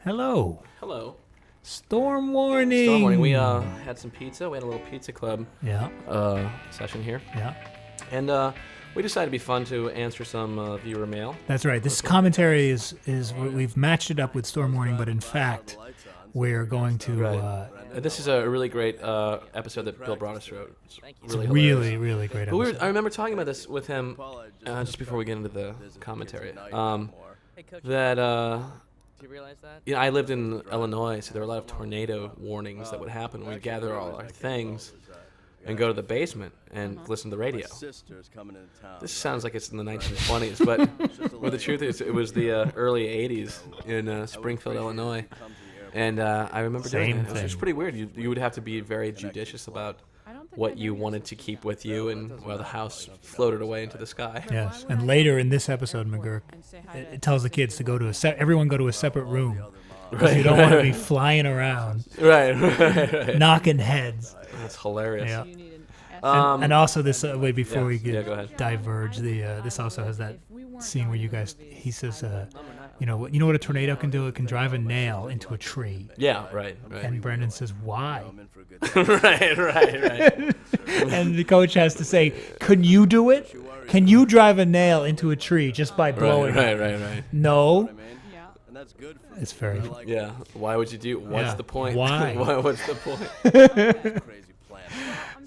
Hello. Hello. Storm warning. Storm warning. We had some pizza. We had a little pizza club session here. Yeah. And we decided it'd be fun to answer some viewer mail. That's right. This commentary is we've matched it up with storm warning, but in fact, we're going to. Right. This is a really great episthat Bill Broadus wrote. It's really great episode. But I remember talking about this with him just before we get into the commentary. Do you realize that? You know, I lived in Illinois, so there were a lot of tornado warnings that would happen. We'd gather all our things and go to the basement and listen to the radio. This sounds like it's in the 1920s, but the truth is it was the early 80s in Springfield, Illinois. And I remember doing it. It was pretty weird. You would have to be very judicious about what you wanted to keep with you, and the house floated away into the sky. Yes, and later in this episode, McGurk, it tells the kids to go to everyone go to a separate room. Because you don't want to be flying around, right. knocking heads. That's hilarious. Yeah. And also this before we diverge, this also has that scene where he says, you know what a tornado can do? It can drive a nail into a tree. Yeah, right. And Brendon says, why? right. And the coach has to say, can you do it? Can you drive a nail into a tree just by blowing it? Right. No. It's very... Yeah. Why would you do... What's the point? Why? What's the point?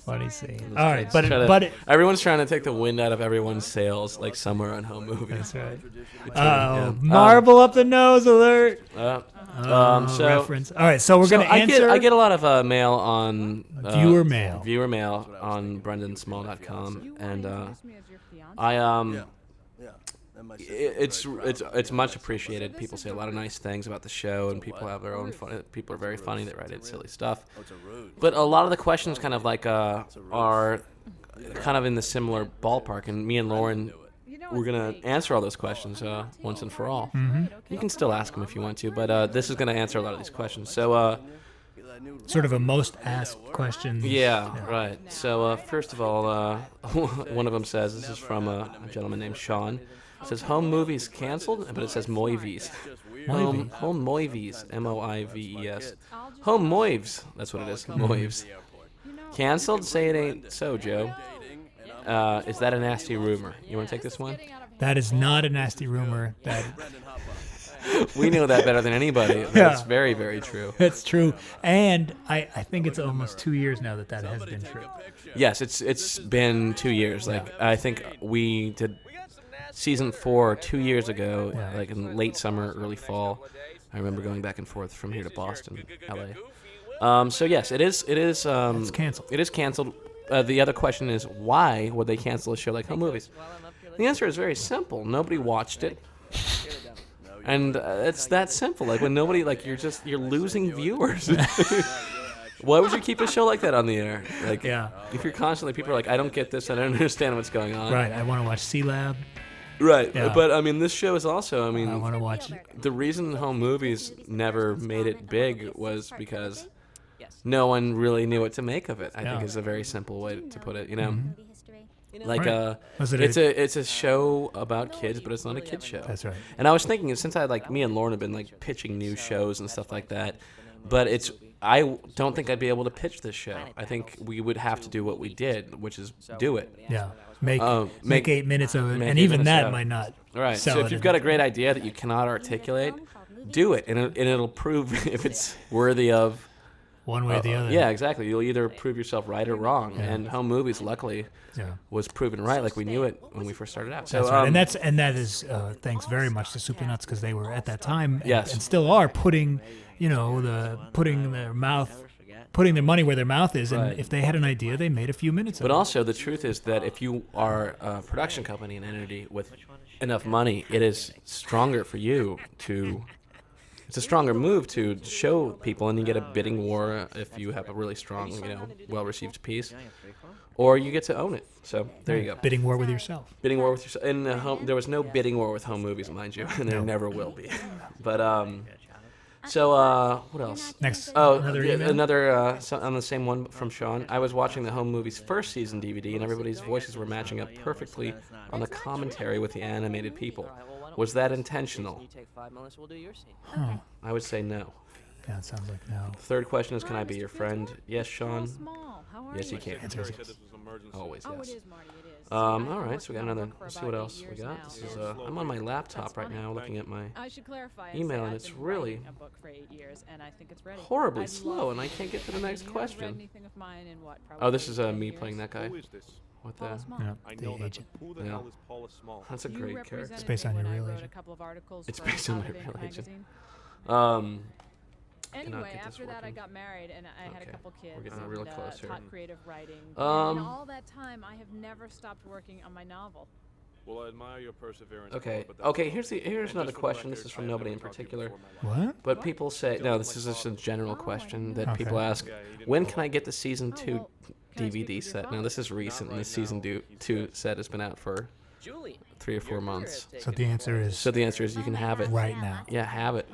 Funny scene. All right, but everyone's trying to take the wind out of everyone's sails, like somewhere on home movies. That's right. Marble up the nose alert. So reference. All right, so we're gonna answer. I get a lot of mail on viewer mail. Viewer mail on BrendonSmall.com, and it's much appreciated. People say a lot of nice things about the show, and people have their own fun. People are very funny that write silly stuff. But a lot of the questions kind of like are kind of in the similar ballpark, and me and Loren, we're gonna answer all those questions once and for all. Mm-hmm. You can still ask them if you want to, but this is gonna answer a lot of these questions. So sort of a most asked questions. Yeah, right. So first of all, one of them says, this is from a gentleman named Sean. It says home movies canceled, but it says movies. Home movies, M-O-I-V-E-S. Home movies, that's what it is, movies. Canceled? Say it ain't so, Joe. Is that a nasty rumor? You want to take this one? That is not a nasty rumor. We know that better than anybody. That's very, very true. It's true. And I think it's almost 2 years now that has been true. Yes, it's been 2 years. I think we did season 4 2 years ago, like in late summer, early fall. I remember going back and forth from here to Boston, LA. So yes, it is. It's canceled. It is canceled. The other question is, why would they cancel a show like Home Movies? The answer is very simple. Nobody watched it, and it's that simple. Like when nobody, you're losing viewers. Why would you keep a show like that on the air? If you're constantly, people are like, I don't get this. I don't understand what's going on. Right. I want to watch C-Lab. Right, but I mean, this show is also. I want to watch it. The reason Home Movies never made it big was because no one really knew what to make of it. I think is a very simple way to put it. You know, it's a show about kids, but it's not a kids show. That's right. And I was thinking, since me and Loren have been pitching new shows and stuff like that, but I don't think I'd be able to pitch this show. I think we would have to do what we did, which is do it. Yeah. Make 8 minutes of it, and even that might not. Right. So if you've got a great idea that you cannot articulate, do it, and it'll prove if it's worthy of one way or the other. Yeah, exactly. You'll either prove yourself right or wrong. Yeah. And Home Movies, luckily, was proven right. Like we knew it when we first started out. That's right. And that is thanks very much to Soup Nuts, because they were at that time and still are putting putting their money where their mouth is, and if they had an idea, they made a few minutes of it. But also, the truth is that if you are a production company, an entity with enough money, it is stronger for you to... It's a stronger move to show people, and you get a bidding war if you have a really strong, well-received piece, or you get to own it. So there you go. Bidding war with yourself. Bidding war with yourself. And there was no bidding war with Home Movies, mind you, and there never will be. But so what else? Next. Another on the same one from Sean. I was watching the Home Movies first season DVD, and everybody's voices were matching up perfectly on the commentary with the animated people. Was that intentional? You take 5 minutes, we'll do your scene. Huh. I would say no. Yeah, it sounds like no. Third question is, can I be your friend? Yes, Sean. Yes, you can. Answer is yes. Always Oh, yes. it is, Marty, it is. All right, so we got another. Let's see what else we got. This is I'm on my laptop right now, looking at my I should clarify email, and I've it's been really writing a book for 8 years, and I think it's ready. horribly I'd slow, love and I can't get to the I mean, next you haven't read question. anything of mine in what, Oh, this probably is 10 me years? playing that guy. Who is this? What Paula the? Small. Yeah, I the know that, agent. but who the Yeah. hell is Paula Small? That's a You great represented character. It's based me on when your I real wrote agent. a couple of articles It's for based on Out my of Ink real agent. magazine. Cannot Anyway, get this after that, I working. got married, and I had Okay, a couple kids. we're getting and, real close here. taught creative writing. Um, and in all that time, I have never stopped working on my novel. Well, I admire your perseverance. Okay. Paula, but Okay. that's Here's And another just for the question. This record, is from I have nobody in never talked to you particular. before in my life. What? But people say no. This is just a general question that Okay. people ask. Yeah, he didn't When know can I it. get the season Oh, 2 well, can I speak DVD with your set? Now father? this is recent, and right the season now, he 2 said. set has been out for Julie, 3 or 4 your career months. has So taken the answer is So the answer is you can have it. Right now. Yeah, have it.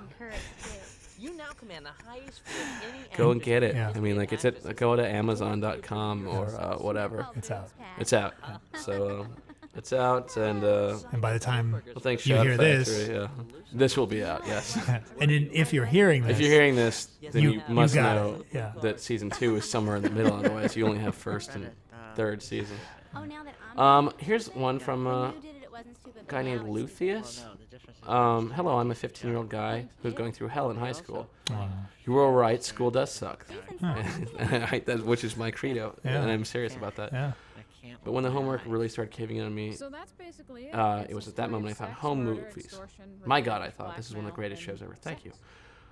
You now command the highest score of any Go and actress get it. Yeah. I mean, like it's at go to Amazon.com or whatever. it's out. It's out. So it's out, and And by the time, well, thanks, You Shout hear Factory. this. Yeah, this will be out. Yes. and then if you're hearing this, If you're hearing this, then you, must got know it. Yeah. that season 2 is somewhere in the middle. Otherwise, you only have first and third season. Oh, now that I'm Here's one from a you did it, it wasn't stupid, but guy now named it's stupid. Lucius. Hello, I'm a 15-year-old guy who's going through hell in high school. Wow. You were all right. School does suck, Season which is my credo, Yeah. and I'm serious about that. Yeah. But when the homework really started caving in on me, So that's basically it. it was at that moment I found home movies. My God, I thought this is one of the greatest shows ever. Thank you.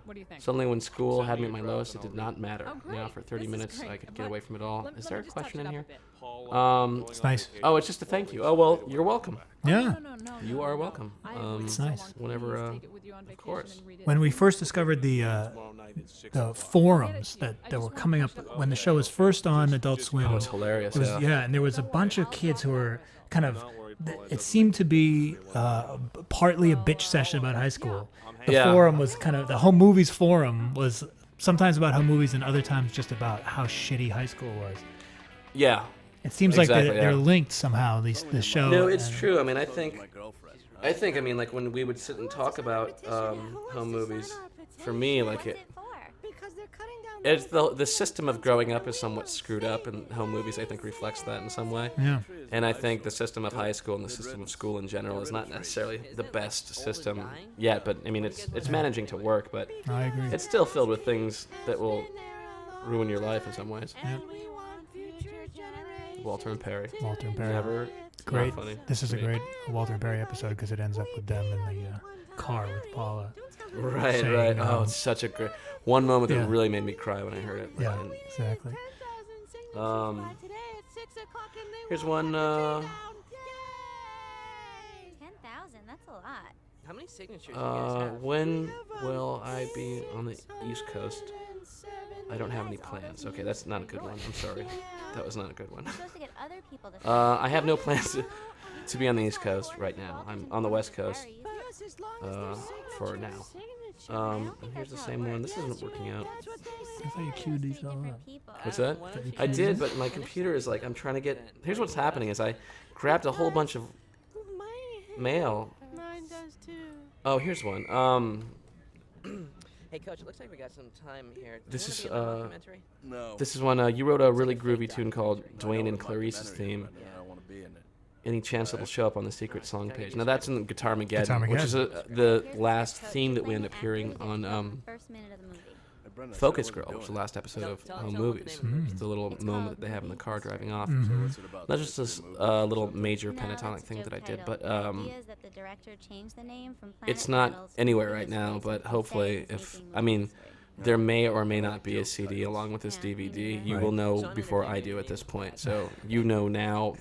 What do you think? Suddenly, when school had me at my lowest, it did not matter. Oh, great. Now, for 30 This is minutes, great. I could get But away from it all. Let- Is let there me a just touch question it in up a here? bit. It's nice. Oh, it's just a thank you. Oh, well, you're welcome. Yeah. No, You are welcome. I have waited It's so nice. long. Whenever, Please take it with you on vacation course. and read it. When we first discovered the forums that were coming up when the show was first on Adult Swim, Oh, it's hilarious. it was, Yeah. and there was a bunch of kids who were kind of. It seemed to be partly a bitch session about high school. The Yeah. forum was kind of the home movies forum was sometimes about home movies and other times just about how shitty high school was. Yeah. It seems like Exactly, they're yeah. linked somehow. The show. No, it's and- true. I mean, I think, I mean, like when we would sit and talk about home movies, for me, like it, Because they're cutting down it's the system of growing up is somewhat screwed up, and home movies I think reflects that in some way. Yeah. And I think the system of high school and the system of school in general is not necessarily the best system yet, but I mean it's managing to work, but I agree. it's still filled with things that will ruin your life in some ways. Yeah. Walter and Perry. Walter and Perry. Never. Great. Not funny. This is a great Walter and Perry episode because it ends up with them in the car with Paula. Right, saying, right. Oh, it's such a great one moment Yeah. that really made me cry when I heard it. Yeah, And exactly. here's one. 10,000, that's a lot. How many signatures do you guys have? When will I be on the East Coast? I don't have any plans. Okay, that's not a good one. I'm sorry. That was not a good one. You're supposed to get other people to I have no plans to be on the East Coast right now. I'm on the West Coast for now. And here's the same one. This isn't working out. I thought you queued these all up. What's that? I did, but my computer is like, I'm trying to get. Here's what's happening: is I grabbed a whole bunch of mail. Mine does too. Oh, here's one. Hey, Coach, it looks like we got some time here. Do This you is, wanna be in the documentary? No. This is one. You wrote a really groovy tune called Dwayne and Clarice's theme. I don't want to be in it. Any chance it'll show up on the secret song page? Now that's in Guitar Mageddon, Guitar which is Mageddon. the last theme that we end up hearing on First minute of the movie. Focus Girl, which is the last episode of Tell Home them what the Movies. name of Mm. It's the little It's moment called that they have in the car driving off. Mhm. What's it about? Not just this little major No, pentatonic that's a thing joke that I did, title. but The idea is that the director changed the name from Planet it's not Metals to anywhere Movie right now. Space But and hopefully, says if making I mean, movie history. there may or may not be a CD along with this Yeah, DVD. maybe You Right. will know before I do at this point. So you know now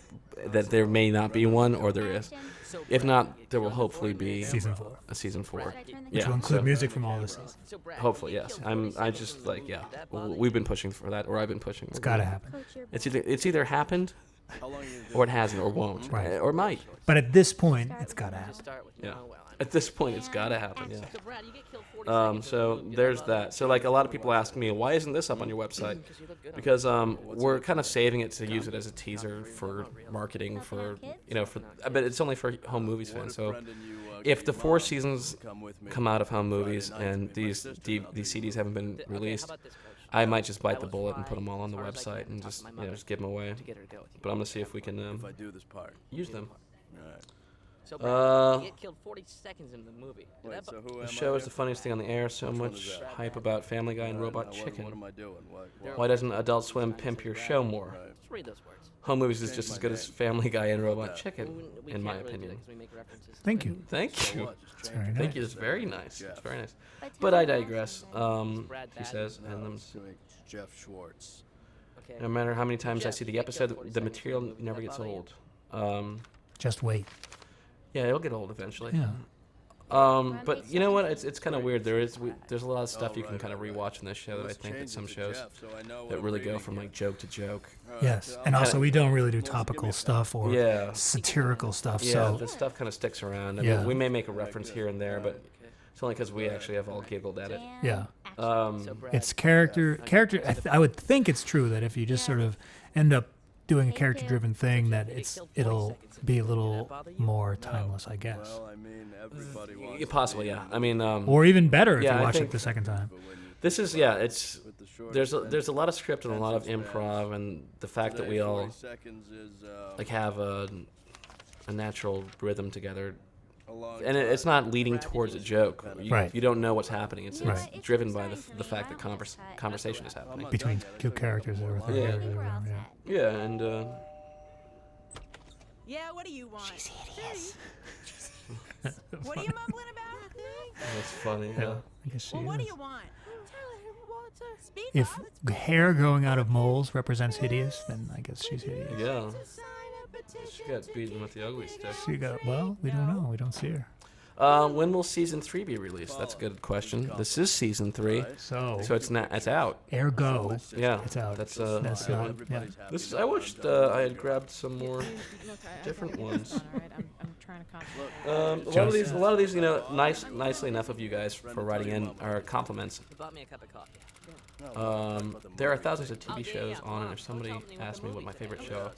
that there may not be one, or there is. So, If Brad, not, you're there will telling the hopefully board be that- Season 4. a season 4. Should I turn the Which Yeah, will include so- music from all the seasons. So, Brad, Hopefully, you yes. killed I 47 just in the like movie. yeah. Did that bother We've you? been pushing for that, or I've been pushing. It's got to happen. Coach, your It's either happened, How long are you or it hasn't, or won't, Right. or might. But at this point, it's got to Just happen. start with Yeah. no, well, At this point, it's got to happen, yeah. So, Brad, you get killed 40 seconds So in the movie. there's that. So like a lot of people ask me, why isn't this up on your website? Because we're kind of saving it to use it as a teaser for marketing for but it's only for home movies fans. So if the 4 seasons come out of home movies and these CDs haven't been released, I might just bite the bullet and put them all on the website and just give them away. But I'm gonna see if we can use them. So, Brad, you get killed 40 seconds in the movie. The show is the funniest thing on the air. So much hype about Family Guy and Robot Chicken. What am I doing? Why doesn't Adult Swim pimp your show more? Just read those words. Home movies is just as good as Family Guy and Robot Chicken, We in my can't really do opinion. that 'cause we make references. Thank you. Thank you. It's very nice. Thank you. It's very nice. It's very nice. But But I tell me digress. Brad He bad? says, and Jeff Schwartz. Okay. no matter how many times I see the episode, the material never gets old. Just wait. Yeah, it'll get old eventually. Yeah. But you know what? It's kind of weird. There's a lot of stuff you can kind of rewatch in this show that I think that some shows that really go from like joke to joke. Yes. And also, we don't really do topical stuff or Yeah. satirical stuff. Yeah, So the stuff kind of sticks around. I Yeah. mean, we may make a reference here and there, but it's only because we actually have all giggled at it. Dan, Yeah. action. So, Brad, it's character. I would think it's true that if you just sort of end up doing a character-driven thing, that it'll be a little more timeless, I guess. Well, I mean, everybody wants Yeah, possibly, yeah. I mean, Or even better if yeah, you I watch think- it the second time. this is it's there's a lot of script and a lot of improv, and the fact that we all like have a natural rhythm together, and it's not leading towards a joke. Right. You don't know what's happening. It's Right. driven by the fact that conversation is happening. Between two characters or third Yeah. characters or We're all whatever, yeah. set. Yeah, and Yeah, what do you want? She's hideous. That's What are funny. you mumbling about? that's funny. Yeah, Yeah. I guess she Well, what do is. you want? Speak If up. hair growing out of moles represents hideous, then I guess she's hideous. Yeah. She got beaten with the ugly stick. She got, well, we don't know. We don't see her. When will season 3 be released? That's a good question. This is season 3, So, so it's out. ergo, Yeah, it's out. That's That's a good not, one. yeah. This is, I wished I had grabbed some more Look, different I ones. All right, I'm trying to concentrate. A lot of these, nicely enough of you guys for writing in are compliments. He bought me a cup of coffee. There are thousands of TV shows on, and if somebody asked me what my favorite show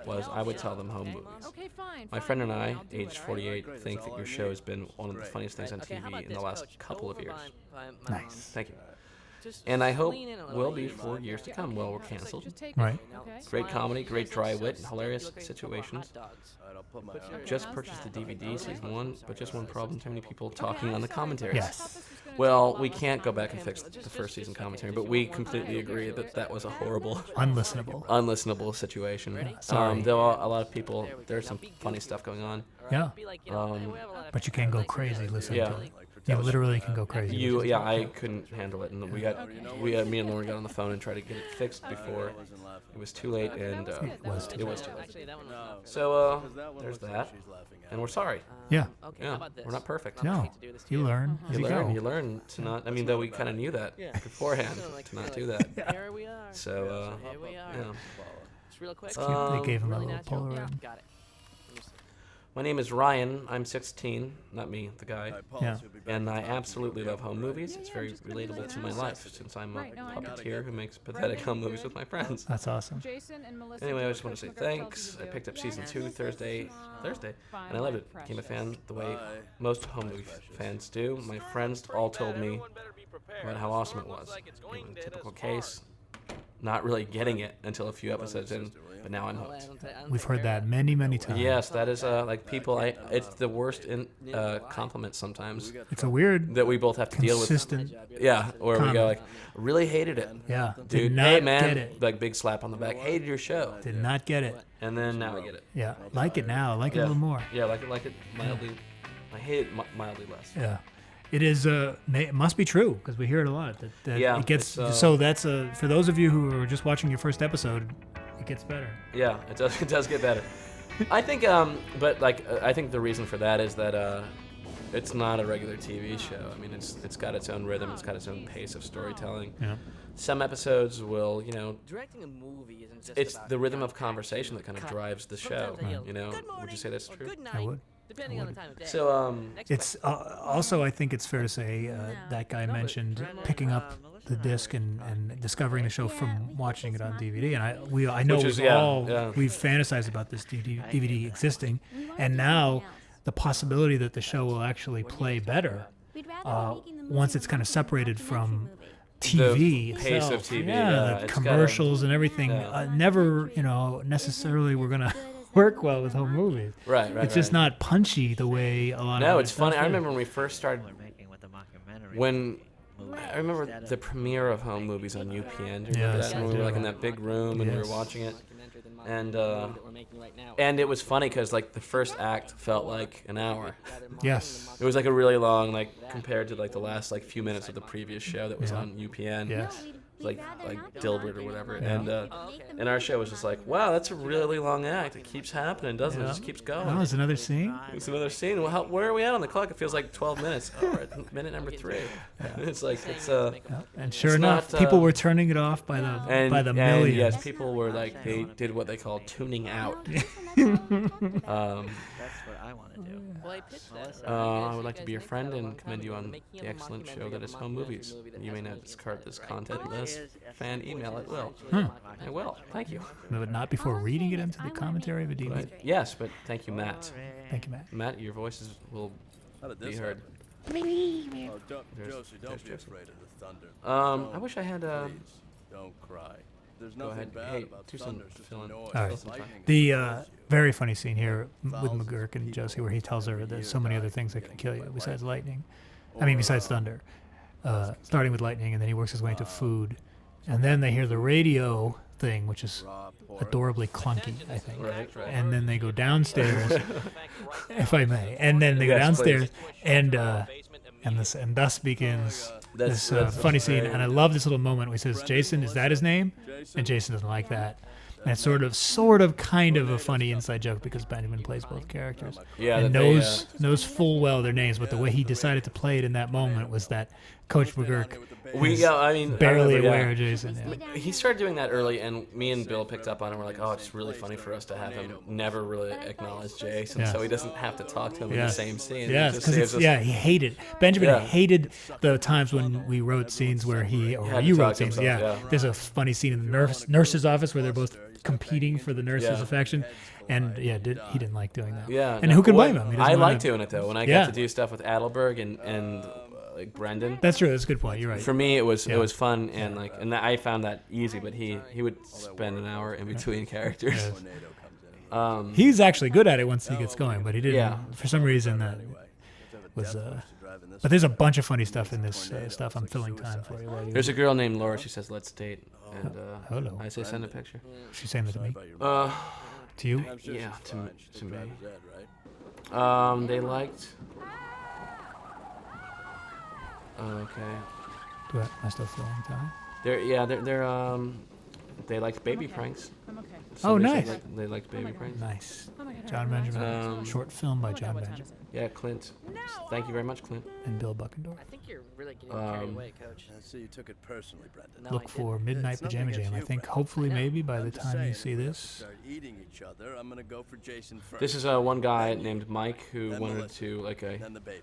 was, I would tell them home movies. Okay, fine. My fine, friend and fine, I, I'll do it, aged all right? 48, think that your show has been one of the funniest things on Okay, how about TV in the this, last Coach? couple Go of over years. my mom. Nice. Thank you. Just And I hope lean in a little will bit. be for years to come. Well, we're canceled. Just take Right. it, okay? Great Smile. comedy, great Just dry so wit, slick, hilarious you look like a couple of situations. hot dogs. I'll put my arm Just how's purchased the that? DVD Okay. season 1, but just one problem: too many people Okay, talking I'm on the sorry, commentaries. but I Yes. thought this was gonna take a Well, lot we less can't go time. back and Okay, fix just- the first season okay, commentary, just but you we want one completely thing? agree that that was a horrible, Unlistenable. unlistenable situation. Sorry. There are a lot of people. There's some funny stuff going on. Yeah. Be like, you know, Um, we have a lot of But you can go crazy listening Yeah. to it. You literally can go crazy. I couldn't handle it, and me and Loren got on the phone and tried to get it fixed before it was too late, and It was too it was too late. Actually, that one was not. So there's that, and we're sorry. Yeah. Okay, Yeah, how about this? we're not perfect. No. hate to do this to You learn as You you learn. go. You learn to not. I mean, though we kind of knew that Yeah. beforehand to not do that. Here we are. So Here we are. yeah. Just real quick. Cute. They gave him a really little natural. Polaroid. Yeah, got it. Let me see. My name is Ryan. I'm 16. Not me, the guy. Yeah. And I absolutely love home movies. It's very relatable to my life since I'm a Right, no, I know. puppeteer who makes pathetic home movies with my friends. That's awesome. Jason and Melissa Anyway, do I what just want to say Coach McGurk tells you thanks. to I do. picked up Yeah, season yeah. 2 Thursday, Fine, and I loved like it. Became a precious. fan the way most home movie fans do. My friends all told me about how awesome it was. In a typical case, not really getting it until a few episodes in, but now I'm hooked. We've heard that many, many times. Yes, that is like people. It's the worst compliment sometimes It's a weird, that we both have to deal with. consistent. Yeah, or we go comment. like, really hated it. Yeah. Dude, Did not hey man, get it. like big slap on the back. Hated your show, Did not get it. and then now I get it. Yeah. Like it now. Like it a Yeah. little more. Yeah, like it mildly. I hate it mildly less. Yeah. It is. It must be true because we hear it a lot. That Yeah, It gets. it's, So that's for those of you who are just watching your first episode, it gets better. Yeah, it does. It does get better. I think, but like, I think the reason for that is that it's not a regular TV show. I mean, it's got its own rhythm. It's got its own pace of storytelling. Yeah. Some episodes will, Directing a movie isn't just it's about the rhythm of cut, conversation that kind of cut. drives the show. Sometimes they yell, You know, "Good would you morning," say that's or true? "Good I night." would. Depending on the time of day. So Next It's also, I think it's fair to say, that guy mentioned picking up the disc and discovering the show from watching it on DVD. And I know Which is- yeah. we've fantasized about this DVD existing, and now the possibility that the show will actually play better once it's kind of separated from TV The pace itself. of TV, yeah, yeah, the it's commercials and everything yeah. never, necessarily we're gonna work well with home movies. right. It's just not punchy the way a lot of No, other it's funny. stuff I is. remember when we first started. I remember the premiere of home movies on UPN. Do you remember Yes, that? I When we were do. like in that big room and we were Yes. watching it. And it was funny because like the first act felt like an hour. Yes. It was like a really long, like compared to like the last like few minutes of the previous show that was Yeah. on UPN. Yes. Like Dilbert or whatever. Yeah. And our show was just like, wow, that's a really long act. It keeps happening, doesn't it? It Yeah. just keeps going. Oh, there's another scene? It's another scene. Well, where are we at on the clock? It feels like 12 minutes. Oh, we're at minute number 3. It's like Yeah. And sure It's enough, not, people were turning it off by the and millions. yes, people were like they did what they call tuning out. That's what I want to do. Well, I pitched that. I would like to be your friend and commend you on the excellent show that is Home Movies. You may not discard this content unless fan email it will. I will. Thank you. But not before reading it into the commentary of a DVD. But, yes, but thank you, Matt. Thank you, Matt. Matt, your voices will How did be this heard. happen? Oh, There's Josie, don't be Josie. afraid of the thunder. I wish I had. Please, don't cry. There's Go nothing ahead. bad Hey, about do some thunder. It's just fill in. noise. All right. Lightning The kills you. very funny scene here with McGurk and Josie where he tells her there's so many other things that can kill you besides lightning. I mean, besides thunder. Starting with lightning, and then he works his way into food. And then they hear the radio thing, which is Raw pork. adorably clunky, I think. Right. And then they go downstairs, if I may. And then they go Yes, downstairs, please. and thus begins That's this funny scene. great. And I love this little moment where he says, "Jason, is that his name?" And Jason doesn't like that. And it's sort of, kind of a funny inside joke because Benjamin plays both characters Yeah, and that they, knows full well their names. But the way he decided to play it in that moment was that Coach McGurk I mean, barely I remember, aware yeah. of Jason. Yeah. He started doing that early, and me and Bill picked up on it. We're like, oh, it's really funny for us to have him never really acknowledge Jason, Yeah. so he doesn't have to talk to him in Yeah. the same scene. Yeah, It just because saves us- he hated Benjamin Yeah. hated the times when we wrote sscenes where Had you to wrote talk to scenes. himself, Yeah. yeah. There's a funny scene in the nurse's office where they're both competing for the nurse's Yeah. affection, and he didn't like doing that. Yeah, and no, who can boy, blame him? He doesn't I wanna- like doing it though. When I Yeah. got to do stuff with Adelberg and like Brendon. That's true. That's a good point. You're right. For me, it was Yeah. fun and I found that easy. But he would spend an hour in between characters. Yes. Tornado comes in. He's actually good at it once he gets going, but he didn't. Yeah. For some reason, that was. But there's a bunch of funny stuff in this stuff. I'm filling time for you. While you There's a girl named Laura. She says, "Let's date," and Hello. I say, "Send a picture." She's saying that to me. Uh, To you? yeah, to me. Right? They liked. Okay. Do I still filling time? They liked baby pranks. I'm okay. Somebody said nice. They liked baby pranks. Nice. Oh my God, John Benjamin. Um, Short film by Oh my God, John what time Benjamin is it? Yeah, Clint. Thank you very much, Clint. and Bill Buckendorf. I think you're really getting carried Um, away, Coach. I see you took it personally, Brendon. No, I Look didn't. for Midnight It's nothing Pajama against Jam. I you, think Brendon. hopefully I know. maybe by the I'm just time you saying, see if we this. start eating each other, I'm gonna go for Jason first. This is one guy named Mike who Then wanted Melissa, to then the baby.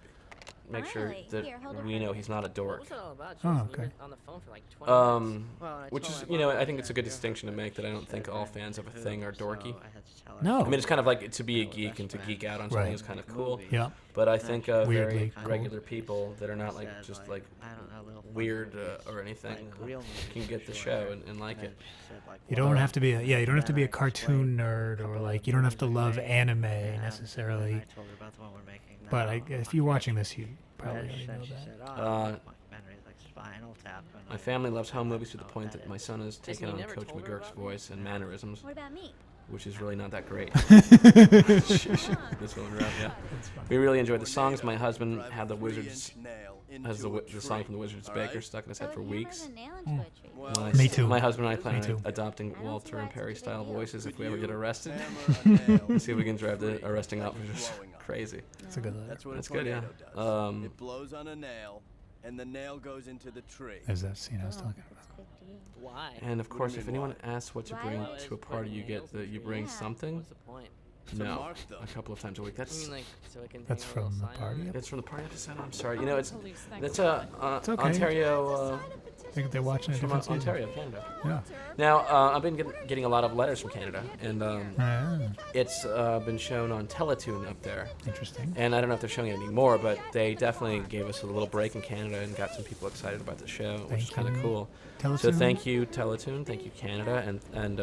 make sure Really? that Here, hold it we for know me. he's not a What dork. was it all about? Oh, Jason? You okay. were on the phone for like 20 minutes. Well, I Which told is, my you know, mom I think it's a good that distinction to make that I don't think all fans of a thing are dorky. so I had to tell her. No. I mean, it's kind of like to be a geek and to geek out on something Right. is kind of cool. Yeah. But I think Weirdly very cool. regular people that are not like Said, just like I don't know, little weird funny movies, or anything like real movies can for get the sure. show and like And it. she said, like, You well, don't have to be you don't have to be a then I explained cartoon nerd or couple like of you don't have movies to we love made, anime and necessarily. I told her about the one we're making But now. if you're watching this, you And probably then already know she that. said, Uh, documentaries like Spinal Tap. and My I family loves home don't movies to the know point what that my son has taken you on never Coach told her McGurk's about me? voice and mannerisms, What about me? which is really not that great. This one, right? Yeah. That's fine. We really enjoyed the songs. My husband had the Wizards, nail has into a the song tree. from the Wizard's Alright? Baker stuck in his head So for it hammers weeks. a nail into a tree. Well, Me too. My husband and I plan Me too. on adopting Walter and Perry style voices if we ever get arrested. hammer a nail See if we can drive the arresting officers blowing up. crazy. That's a good letter. That's what That's a good, yeah. tornado does. Um, It blows on a nail, and the nail goes into the tree. There's that scene I was talking about. That's big to you. Why? And of What do course, you if mean, anyone why? asks what to Why bring would to a party, you get you bring Yeah. something. What's the point? No, Mark, though. a couple of times a week. I That's mean, like, so I can That's hang a little from the sign on party it. it's from the party episode. I'm sorry. You know, it's Police, thanks that's for that. It's okay. Ontario. I think they're watching a From different season. Ontario, Canada. Yeah. Now, I've been getting a lot of letters from Canada, and Ah, it's been shown on Teletoon up there. interesting. And I don't know if they're showing it anymore, but they definitely gave us a little break in Canada and got some people excited about the show, which is Thank kind of you. cool. So Teletoon? thank you, Teletoon. Thank you, Canada. And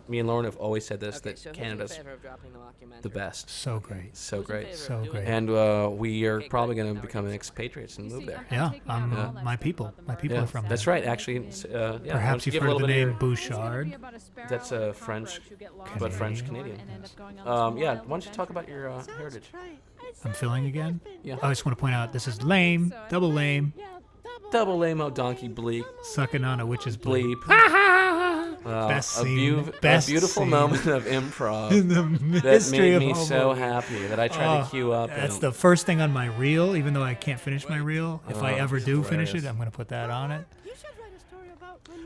me and Lauren have always said this, Okay, that so who's in Canada's favor of dropping the mockumentary? the best. So great. So Who's in great. favor of So doing great. it? And we are Okay, probably good. going Now to we're become getting expatriates and You move see, there. Yeah, taking out I'm, all that my stuff people. about the My murder. people Yeah, are from that's there. right. Actually, yeah. why don't Perhaps you you've give a heard little the bit of name your- Bouchard. That's French, but French Canadian. Yeah, why don't you talk about your heritage? I'm filling again? Yeah. I just want to point out this is lame, double lame, Double lame-o donkey bleep sucking on a witch's bleep. bleep. Best a, scene, beau- best a beautiful scene. moment of improv In the that history made of me homo. so happy that I tried Oh, to queue up. That's and the first thing on my reel, even though I can't finish my reel. If I Oh, ever do finish hilarious. it, I'm going to put that on it.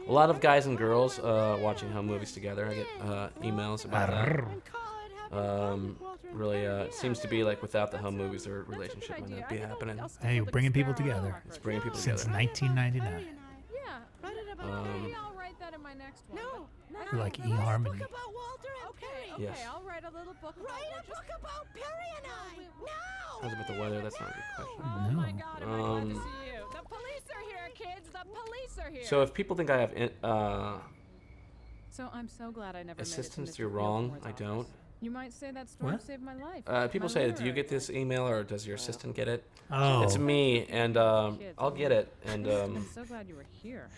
a lot of guys and girls watching home movies together. I get emails about that. Really, it seems to be like without the home movies, their relationship might not be happening. Hey, bringing people together. It's bringing people Since together. 1999. Yeah. Maybe I'll write that in my next one. but- We're like eHarmony. Okay, Yes. I'll write a little book about How's about the weather? That's not a good question. Oh my God, am I glad to Um, see you. The police are here, kids. The police are here. So if people think I have So I'm so glad I never assistance made it to through Mr. wrong, Gilmore's I office. don't. You might say that storm What? saved my life. People My say, do you literary get this email or does your assistant get it? Oh. It's me, and I'll get it. And I'm so glad you were here.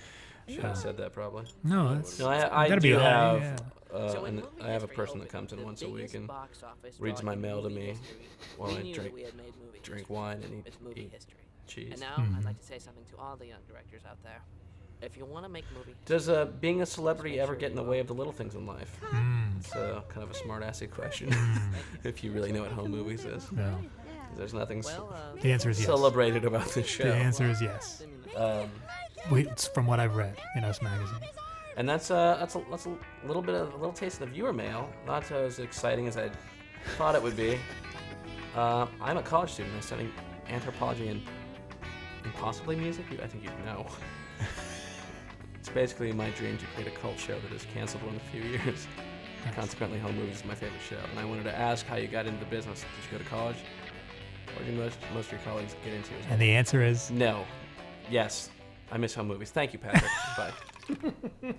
should have said that probably. No, that's. No, I gotta do be high, have. yeah. So in And movie I have a history person that opened comes in the once a week biggest and box office reads draw my in mail to movie me history. while We I knew drink that we had made movie drink history. wine and It's eat movie history. cheese. And now Mhm. I'd like to say something to all the young directors out there. If you want to make movies, Does being a celebrity ever get in the way of the little things in life? Mm, It's kind of a smart-assy question, if you really know what home movies is. no. 'Cause there's nothing well, The answer is yes. celebrated about this show. The answer is yes. It's from what I've read in Us Magazine. And that's a little bit of a little taste of the viewer mail. Not as exciting as I thought it would be. I'm a college student. I'm studying anthropology and possibly music. I think you'd know. It's basically my dream to create a cult show that is cancelable in a few years. Consequently, home movies is my favorite show. And I wanted to ask how you got into the business. Did you go to college? Or did most of your colleagues get into it? And the answer is No. Yes. I miss home movies. Thank you, Patrick. Bye.